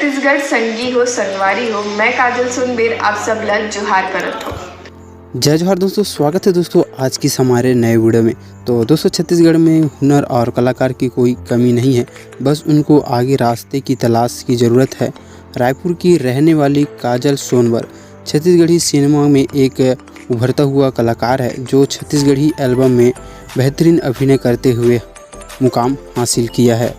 छत्तीसगढ़ संगी हो संगवारी हो, मैं काजल सोनबेर आप सब ला जोहार करत हो। जय जोहार दोस्तों, स्वागत है दोस्तों आज की हमारे नए वीडियो में। तो दोस्तों छत्तीसगढ़ में हुनर और कलाकार की कोई कमी नहीं है, बस उनको आगे रास्ते की तलाश की ज़रूरत है। रायपुर की रहने वाली काजल सोनबर छत्तीसगढ़ी सिनेमा में एक उभरता हुआ कलाकार है, जो छत्तीसगढ़ी एल्बम में बेहतरीन अभिनय करते हुए मुकाम हासिल किया है।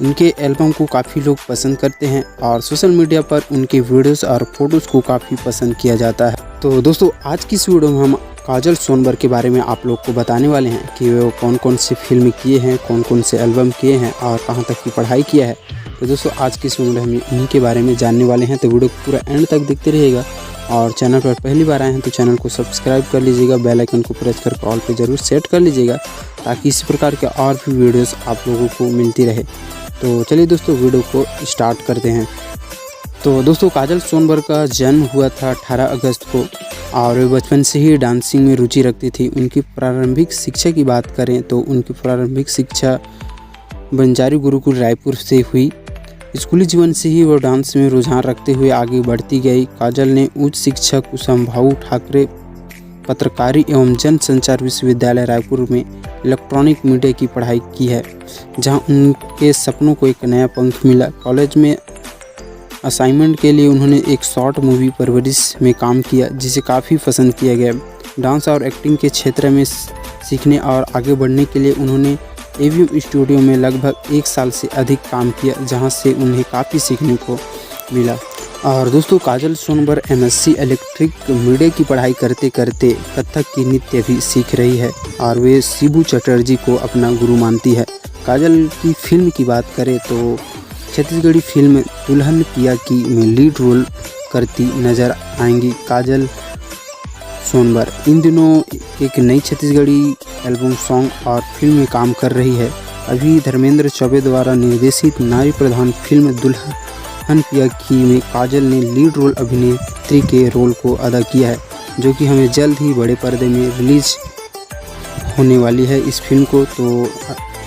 उनके एल्बम को काफ़ी लोग पसंद करते हैं और सोशल मीडिया पर उनके वीडियोस और फोटोज़ को काफ़ी पसंद किया जाता है। तो दोस्तों आज की इस वीडियो में हम काजल सोनबर के बारे में आप लोग को बताने वाले हैं कि वो कौन कौन सी फिल्म किए हैं, कौन कौन से एल्बम किए हैं और कहां तक की पढ़ाई किया है। तो दोस्तों आज की इस वीडियो में हम इन्हीं के बारे में जानने वाले हैं, तो वीडियो पूरा एंड तक देखते रहिएगा। और चैनल पर पहली बार आए हैं तो चैनल को सब्सक्राइब कर लीजिएगा, बेल आइकन को प्रेस कर ऑल पे ज़रूर सेट कर लीजिएगा, ताकि इसी प्रकार के और भी वीडियोज़ आप लोगों को मिलती रहे। तो चलिए दोस्तों वीडियो को स्टार्ट करते हैं। तो दोस्तों काजल सोनबर का जन्म हुआ था 18 अगस्त को और वे बचपन से ही डांसिंग में रुचि रखती थी। उनकी प्रारंभिक शिक्षा की बात करें तो उनकी प्रारंभिक शिक्षा बंजारी गुरुकुल रायपुर से हुई। स्कूली जीवन से ही वो डांस में रुझान रखते हुए आगे बढ़ती गई। काजल ने उच्च शिक्षा कुशाभाऊ ठाकरे पत्रकारी एवं जनसंचार विश्वविद्यालय रायपुर में इलेक्ट्रॉनिक मीडिया की पढ़ाई की है, जहां उनके सपनों को एक नया पंख मिला। कॉलेज में असाइनमेंट के लिए उन्होंने एक शॉर्ट मूवी परवरिश में काम किया, जिसे काफ़ी पसंद किया गया। डांस और एक्टिंग के क्षेत्र में सीखने और आगे बढ़ने के लिए उन्होंने एवीएम स्टूडियो में लगभग 1 साल से अधिक काम किया, जहां से उन्हें काफ़ी सीखने को मिला। और दोस्तों काजल सोनबर एमएससी इलेक्ट्रिक मीडिया की पढ़ाई करते करते कथक की नृत्य भी सीख रही है और वे शिबू चटर्जी को अपना गुरु मानती है। काजल की फिल्म की बात करें तो छत्तीसगढ़ी फिल्म दुल्हन पिया की में लीड रोल करती नजर आएंगी काजल सोनबर। इन दिनों एक नई छत्तीसगढ़ी एल्बम सॉन्ग और फिल्म में काम कर रही है। अभी धर्मेंद्र चौबे द्वारा निर्देशित नारी प्रधान फिल्म दुल्हन पिया की में काजल ने लीड रोल अभिनेत्री के रोल को अदा किया है, जो कि हमें जल्द ही बड़े पर्दे में रिलीज होने वाली है। इस फिल्म को तो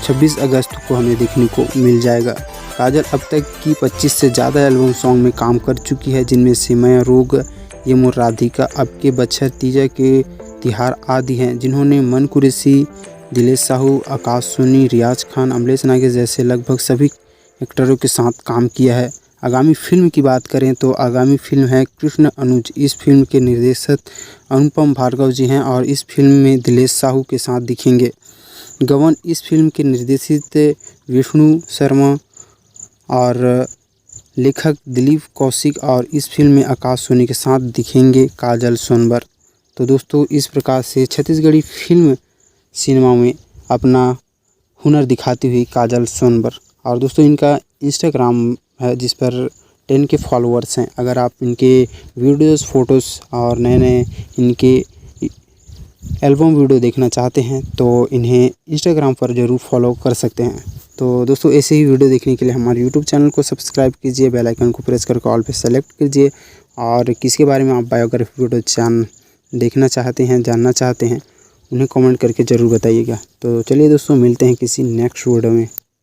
26 अगस्त को हमें देखने को मिल जाएगा। काजल अब तक की 25 से ज़्यादा एल्बम सॉन्ग में काम कर चुकी है, जिनमें से मैं रोग, ये मोर राधिका, अब के बच्छर, तीजा के तिहार आदि हैं, जिन्होंने मन कुरैशी, दिलेश साहू, आकाश सोनी, रियाज खान, अमलेश नागे जैसे लगभग सभी एक्टरों के साथ काम किया है। आगामी फिल्म की बात करें तो आगामी फिल्म है कृष्ण अनुज। इस फिल्म के निर्देशक अनुपम भार्गव जी हैं और इस फिल्म में दिलेश साहू के साथ दिखेंगे। गवन इस फिल्म के निर्देशित विष्णु शर्मा और लेखक दिलीप कौशिक, और इस फिल्म में आकाश सोनी के साथ दिखेंगे काजल सोनबर। तो दोस्तों इस प्रकार से छत्तीसगढ़ी फिल्म सिनेमा में अपना हुनर दिखाती हुई काजल सोनबर। और दोस्तों इनका इंस्टाग्राम है जिस पर 10 के फॉलोअर्स हैं। अगर आप इनके वीडियोस, फोटोज़ और नए नए इनके एल्बम वीडियो देखना चाहते हैं तो इन्हें इंस्टाग्राम पर ज़रूर फॉलो कर सकते हैं। तो दोस्तों ऐसे ही वीडियो देखने के लिए हमारे यूट्यूब चैनल को सब्सक्राइब कीजिए, बेल आइकन को प्रेस करके ऑल पे सेलेक्ट कीजिए। और किसके बारे में आप बायोग्राफी वीडियो देखना चाहते हैं, जानना चाहते हैं, उन्हें कमेंट करके ज़रूर बताइएगा। तो चलिए दोस्तों मिलते हैं किसी नेक्स्ट वीडियो में।